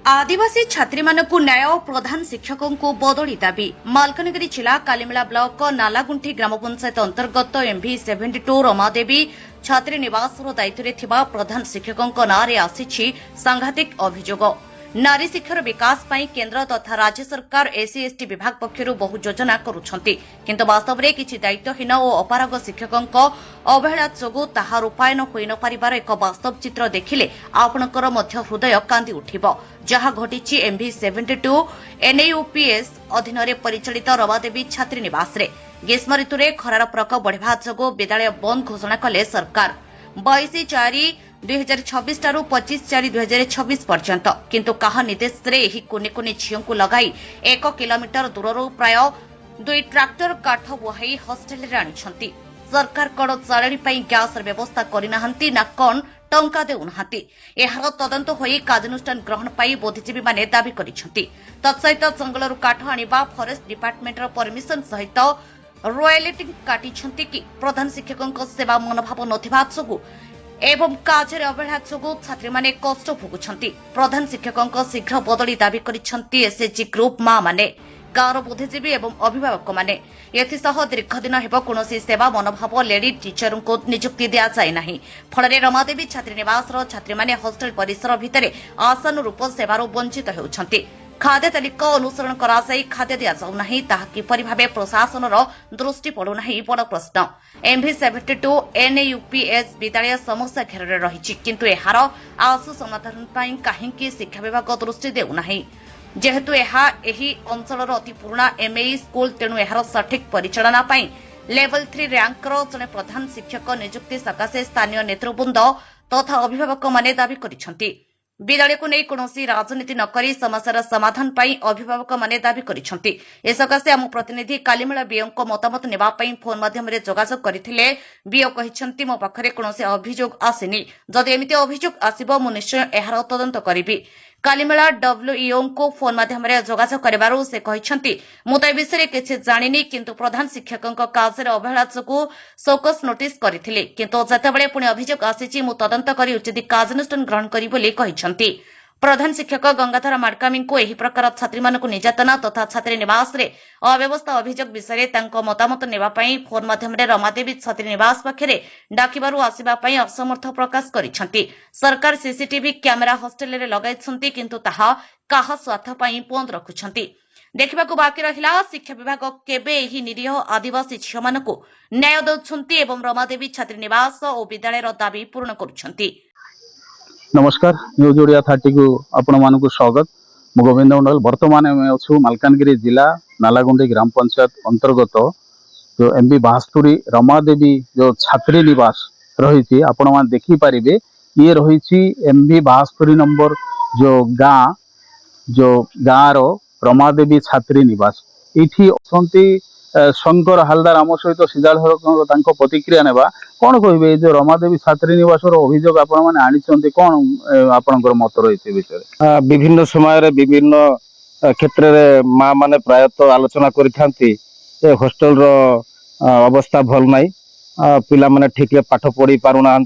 आदिवासी छात्री मानकु न्याय प्रधान शिक्षकों को बदली दाबी मालकानगिरी जिला कालीमेला ब्लॉक नालागुंठी ग्राम पंचायत अंतर्गत एमभी 72 रमादेवी छात्री निवास दायित्व थिबा प्रधान शिक्षकों नारे आसीछि सांघातिक अभियोग। नारी शिक्षार विकास पाई केंद्र तथा राज्य सरकार एससी एसटी विभाग पक्षरु बहु योजना करुछंती किंतु वास्तव में किछि दायित्वहीन और अपारग शिक्षकों अवहेला जोगु ताहा रूपायन होई न पारिबार एक वास्तव चित्र देखिले आपणकर मध्य हृदय कांदी उठिबो। जहा घटिछि एमभी 72 एनयूपीएस अधीन रे परिचालित रमादेवी छात्री निवास रे ग्रीष्म ऋतु रे खरार प्रकोप बढ़िबा जोगु विद्यालय बंद घोषणा कले सरकार 22/4/2026 ठारू 25/4/2026 पर्यंत किंतु कहा निर्देश रे एही कोने कोने झियों को लगाई 1 किलोमीटर दूररू प्राय 2 ट्रैक्टर काठ बुहाई हॉस्टेल रे आनिछंती। सरकार कण चालणी पई गैस व्यवस्था करिनाहंती ना कोन टंका देउनाहांती। एहार तदंत होई कार्यानुष्ठान ग्रहण पाई बुद्धिजीवी माने दाबी करिछंती। तत्सहित जंगलरू काठ आनिबा फॉरेस्ट डिपार्टमेंट रो परमिशन सहित रॉयल्टी काटिछंती कि प्रधान शिक्षकों सेवा मनोभाव नथिबा जोगु एवं कार्य अवहेला जोगु छात्री माने कष्ट भोगुछंती। प्रधान शिक्षकों शीघ्र बदली दाबी करिछंती एसएचजी ग्रुप मा माने गाँवर बुद्धिजीवी एवं अभिभावक माने। एथिसह दीर्घदिन हेब कोनोसी सेवा मनोभाव लेडी टीचर को नियुक्ति दिया जाय नाही। फଳରେ रमादेवी छात्री निवास छात्री माने हॉस्टेल परिसर भितरे आशानुरूप सेवारू वंचित हेउछंती। खाद्य तालिका अनुसरण कराई खाद्य दिया जाऊ नाही ताहा किपरि भाबे प्रशासनर दृष्टि पड़ू नाही बड़ प्रश्न। एमभी 72 एनयूपीएस विद्यालय समस्या घेରରେ रहिछि किंतु एहार आशु समाधान पई काहेकि शिक्षा विभाग दृष्टि देउ नाही। जेहेतु एहा एही अंचलर अति पुराना एमएई स्कूल तेणु एहार सठिक परिचालना पई लेवल 3 रैंकर जने प्रधान शिक्षक नियुक्ति सकाशे स्थानीय नेतृवृंद तथा अभिभावक माने दाबी करिसंती। विद्यालय को नहीं कौनसी राजनीति न करी समस्यार समाधान पाई अभिभावक माने दाबी करिसंती। ए सकाशे आम प्रतिनिधि कालीमेला बीओ को मतामत नेबा पई फोन माध्यम रे जोगाजोग करथिले। बीओ कहिसंती मो पाखरे कौनसी अभियोग आसिनी, जदि एमिति अभियोग आसीबो मु निश्चय एहार तदंत करिबी। कालीमेला डब्ल्यूईओ को फोन माध्यम रे जोगाजोग करबारु से कहिसंती मु त विषय किछि जानिनी किंतु प्रधान शिक्षकों कार्य अवहेला जोगु शोकस नोटिस करथिले किंतु जतेबेले पुणी अभियोग आसीछि मु तदंत करी उचित कार्यानुष्ठान ग्रहण करी बोली कहिसंती। प्रधान शिक्षक गंगाधर माडकामी को एही प्रकार छात्री मानकु निर्यातना तथा छात्री निवास रे अव्यवस्था अभियोग विषय तांको मतामत नेबा पई फोन माध्यम रे रमादेवी छात्री निवास पाखरे डाकिबारु आसीबा पई असमर्थ प्रकाश करिसंती। सरकार सीसीटीवी कैमेरा हॉस्टेल रे लगाइछंती किंतु ताहा काहा स्वार्थ पई बंद रखुछंती। देखिबाकू बाकी रहिला शिक्षा विभाग केबे एही निरीह आदिवासी झियो मानकु न्याय दउछंती एवं रमादेवी छात्री निवास और विद्यालय दाबी पूर्ण करुछंती। नमस्कार, न्यूज ओडिया 30 को आपण मानक स्वागत। मु गोविंद मंडल वर्तमान में अच्छु मालकानगिरी जिला नालागुंडी ग्राम पंचायत अंतर्गत जो एमबी 72 रमादेवी जो छात्री निवास रही आपण मान देखी पारिबे। ये रही एमबी 72 नंबर जो गाँ रो रमादेवी छात्री निवास। इठी असंती शंकर हालदार आम सहित सीधा प्रतिक्रिया नेबा कौन कहे जो रमादेवी छात्री निवास अभियोग आपण मैंने आनी कौन आपणकर मत रही विषय? विभिन्न समय विभिन्न क्षेत्र में माँ मैंने प्रायतः आलोचना करी हॉस्टेल रो अवस्था भल नाई, पिला माने ठीक पाठ पढ़ी पारुना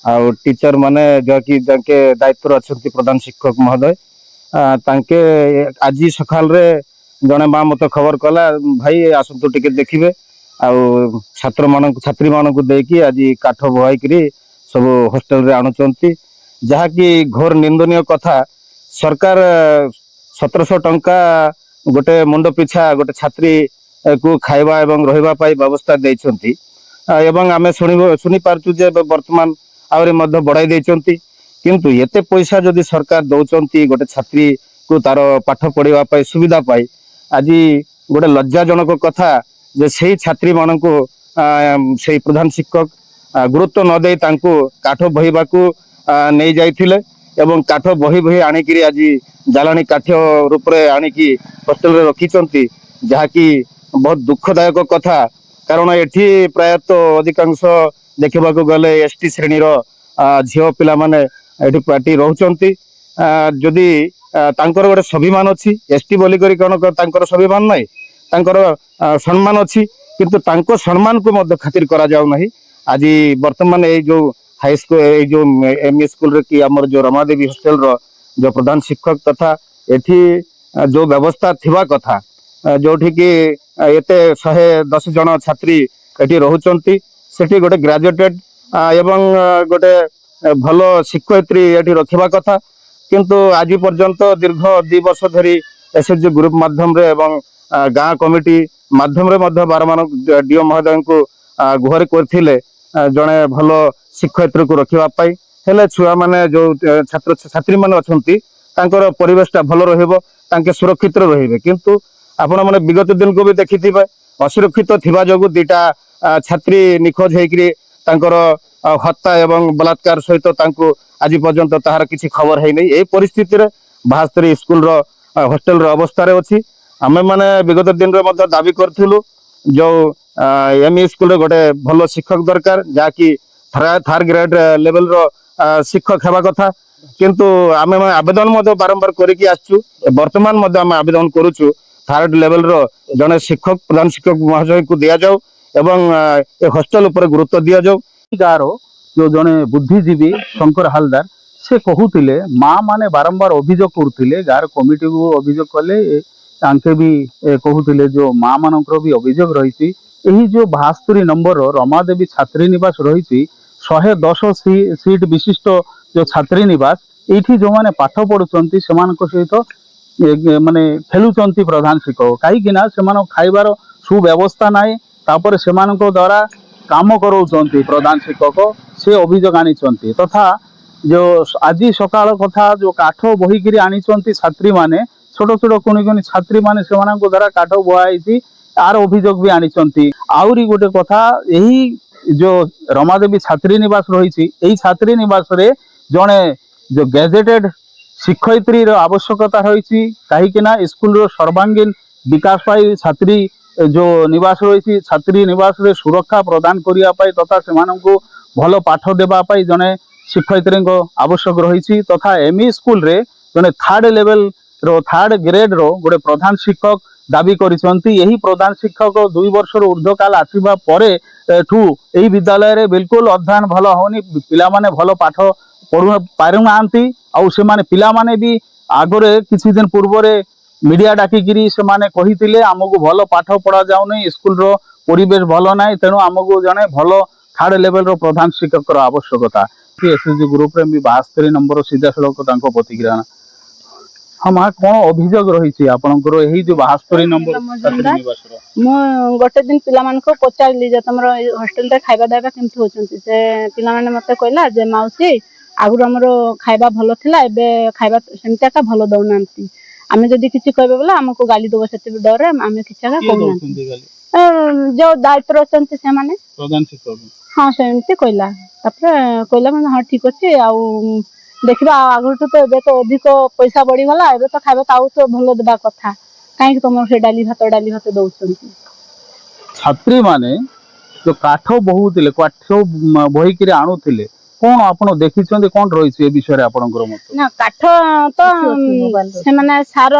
टीचर माने जो कि दायित्व अच्छा प्रधान शिक्षक महोदय तांके आज सकाल रे जड़े माँ मत खबर कला भाई आसतु टिके देखिए छात्री मानक देकी आज काठ बुहाई सब हॉस्टेल रे आणुचंती, जहाँकि घोर निंदनीय कथा। सरकार 1700 टंका गोटे मुंड पिछा गोटे छात्री को खाइबा एवं रहिबा पाई व्यवस्था देइछंती एवं आमे सुनी पारचु जे वर्तमान आवरे मध्य बढ़ाई देइछंती किंतु एते पैसा जदि सरकार दउचंती गोटे छात्री को तार पाठ पढ़िबा पाई सुविधा पाई आज गोटे लज्जाजनक कथा जे से छात्री मान को से प्रधान शिक्षक गुरुत्व न दे काठ बहिबा को नहीं जाइथिले एवं काठ बही बही आनिकी आज जालानी काठ रूप में आनिकी हॉस्टेल रे रखिचंती, जहाँकि बहुत दुखदायक कथा। कारण एठी प्रायतः अधिकांश देखा गले एसटी श्रेणी झील पिला माने एठी पार्टी रहउचंती। जदि तांकर गोटे स्वाभिमान अच्छी एसटी बोली करी कौन तांकर स्वाभिमान नहीं, तांकर सम्मान अच्छी किंतु तांको सम्मान को मध्य खातिर करा जाऊ नहीं। आज वर्तमान ये जो हाई स्कूल जो एमई स्कूल रे कि आमर जो रमादेवी हॉस्टेल रो जो प्रधान शिक्षक तथा एठी जो व्यवस्था थिबा कथा जोठी कि एते 110 जन छात्री एठी रहुचंती सेठी गोटे ग्रेजुएटेड एवं गोटे भलो शिक्षयित्री एठी रखिबा कथा किंतु आज पर्यंत दीर्घ 2 वर्ष धरी एसएचजी ग्रुप माध्यम रे एवं गाँ कमिटी माध्यम रे मध्य बारमान डीओ महोदय को गुहारि करथिले जड़े भलो शिक्षयित्री को रखिबा पाई हेले छुआ माने जो छात्र छात्री माने अछंती तांकर परिवेशटा भलो रहिबो तांके सुरक्षित रहिबे किंतु आपण माने विगत दिन को भी देखिथिबे असुरक्षित थिबा जोगु दीटा छात्री निखोज हेकरी तांकर हत्या एवं बलात्कार सहित तांको आज पर्यंत ताहार किछि खबर है नहीं ए परिस्थिति रे 72 स्कूल रो हॉस्टल रो अवस्था रे अछि आमे माने विगत दिन रे मध्य दाबी करथिलु जो एमई स्कूल रे गोटे भलो शिक्षक दरकार जाकि थार्ड ग्रेड लेवल रो शिक्षक हेबा कथा किंतु आमे आवेदन मध्य बारंबार करिकि आछू वर्तमान मध्य आमे आवेदन करूछु थार्ड लेवल रो जने शिक्षक प्रधान शिक्षक महाशय को दिया जाऊ एवं ए हॉस्टल ऊपर गुरुत्व दिया जाऊ गाँव जो जड़े बुद्धिजीवी शंकर हालदार से कहते माँ माने बारंबार अभियोग करते गाँव कमिटी को अभियोग कले तांके भी कहते जो माँ मानकर भी अभियोग रही जो 72 नंबर रमादेवी छात्री निवास रही 110 सीट विशिष्ट जो छात्री निवास ये जो मैंने पाठ पढ़ुंट से सहित माने खेलुंट प्रधान शिक्षक कहीं खाइबार सुव्यवस्था नाई तापर से द्वारा काम कराउछन्ति प्रधान शिक्षक से अभियोग आनी तथा जो आज सकाल कथा जो काठ बोहिकी आनी छात्री माने छोट छोट कुणी कुणी छात्री माने से द्वारा काठ बोहाई आर अभियोग भी आनी आउरी गोटे कथा यही जो रमादेवी छात्री निवास रही छात्री निवास रे जड़े जो गैजेटेड शिक्षयित्री आवश्यकता रही कहीं स्कूल रो सर्वांगीन विकास पाई छात्री जो निवास रही छात्री निवास रे सुरक्षा प्रदान करने तथा से भल पाठ देवाई जड़े शिक्षयित्री आवश्यक रही तथा एमई स्कूल रे जड़े थार्ड लेवल रो थार्ड ग्रेड रो गोटे प्रधान शिक्षक दाबी करी प्रधान शिक्षक 2 वर्ष ऊर्ध्वकाल आसवा ठू यही विद्यालय रे बिल्कुल अध्ययन भल होनी पिला माने भल पाठ पढ़ु पारुना से माने पिला माने भी आगरे किछि दिन पूर्व मीडिया डाकिकी से माने कही आमको भल पाठ पढ़ा जाऊनी स्कूल रो परिवेश भल ना तेणु आमको जड़े भल थार्ड लेवल रो प्रधान शिक्षक आवश्यकता एसएचजी ग्रुप रे 72 नंबर सीधा सड़क प्रतिक्रिया हाँ माँ कौन अभियोग रही आपंकर यही जो 72 नंबर मु गोटे दिन पिला पचारि तुम हॉस्टेल रे खाଇବା दाଇବା केमती होचंती से पिला माने मते कहला जे माउसी आगु हमरो खाଇବା भलो थिला एबे खाଇବା सेमता का भलो दउनांती आमे जदी किछि कहबे बोला हमको गाली दबो सेते डर आमे किछा का कहना जो दायित्व रचंती से माने प्रधान शिक्षक हाँ सेमती कहला तापर कहला माने हां ठीक अछि आ देखा आगु तो अधिक पैसा बढ़ी गला एबे तो खाଇବା ताऊ तो भलो देबा कथा काहे तुम से डाली भात दउछंती छात्री माने जो काठ बहुले काठ बोहिकी आणुले कौन आपण देखी कौन रही विषय आपंकर मत ना काठ तो से माने सार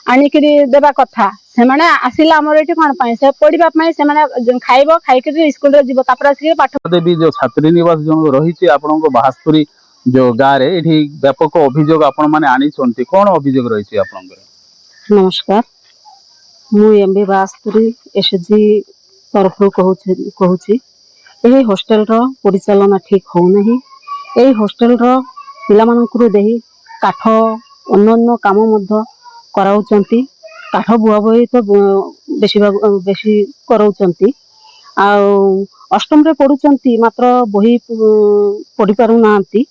आनिकरी देबा कथा से माने आसिला हमर एठी कोन पाए से पढिबा पाए से माने खाइबो खाइके स्कूल रे जीवो तापर आसी पाठ देवी जो छात्री निवास जो रही आपन 72 जो गाँव रे एठी व्यापक अभियोग आपण माने आनी छंती कौन अभियोग रही आपनकर नमस्कार मु एमबी 72 एसजी तरफ कहूची एही हॉस्टेल रो परिचालना ठीक हो नहीं एही हॉस्टेल रो पिला मानकरू देही काठ अन्य काम मध्य कराउचंती काठ बुआ बुई तो बेसी कराउचंती आ अष्टम रे पढुचंती मात्र बही पढ़ी पारु नांती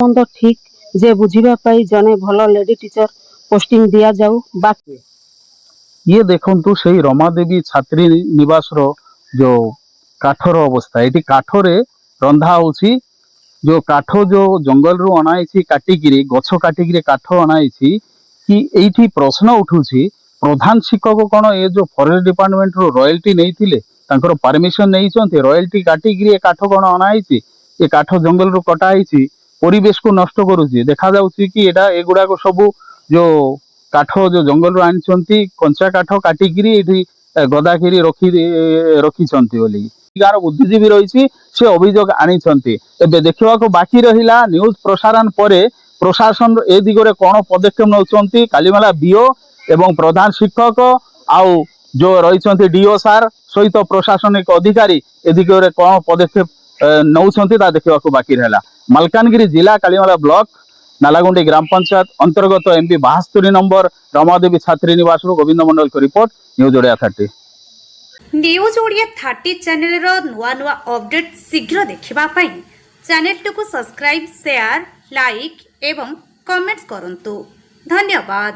तो ठीक जे बुझिबा पाई जने भलो लेडी टीचर पोस्टिंग दिया जाऊ बाकी ये देखंतु सही रमादेवी छात्री निवास रो जो काठर अवस्था ये काठ रे रंधा होची जो काठ जो जंगल रु अनाई काटिकी गछ काटिकी काठ अनाई कि एठी प्रश्न उठुची प्रधान शिक्षक कौन ये जो फॉरेस्ट डिपार्टमेंट रो रॉयल्टी नहीं तांकर परमिशन नहीं रॉयल्टी काटिकी काठ कौन अनाई ये काठ जंगल रु कटाई परिवेश को नष्ट करुची देखा जाउची कि एटा एगुडा को सब जो काठ जो जंगल रु आनी कंचा काठ काटिकी गदाखिरी रखी गाँव बुद्धिजीवी रही से अभियोग आनी देखा बाकी रहा न्यूज प्रसारण पर প্রশাসন এ দিগরে কোন পদক্ষেপ নউଛନ୍ତି কালিমেলা বিও এবং প্রধান শিক্ষক আউ जो रही डीओ सार सहित प्रशासनिक अधिकारी ए दिगरे कोन पदक्षेप नौछंती ता देखा बाकी रहा। मालकानगिरी जिला कालीमेला ब्लॉक नालागुंडी ग्राम पंचायत अंतर्गत एमपी 72 नंबर रमादेवी छात्री निवास गोविंद मंडल को report news Odia 30। News Odia 30 channel रो नुआ नुआ अपडेट शीघ्र देखिबा पई चैनल को सब्सक्राइब शेयर लाइक एवं कमेंट्स करंतु। धन्यवाद।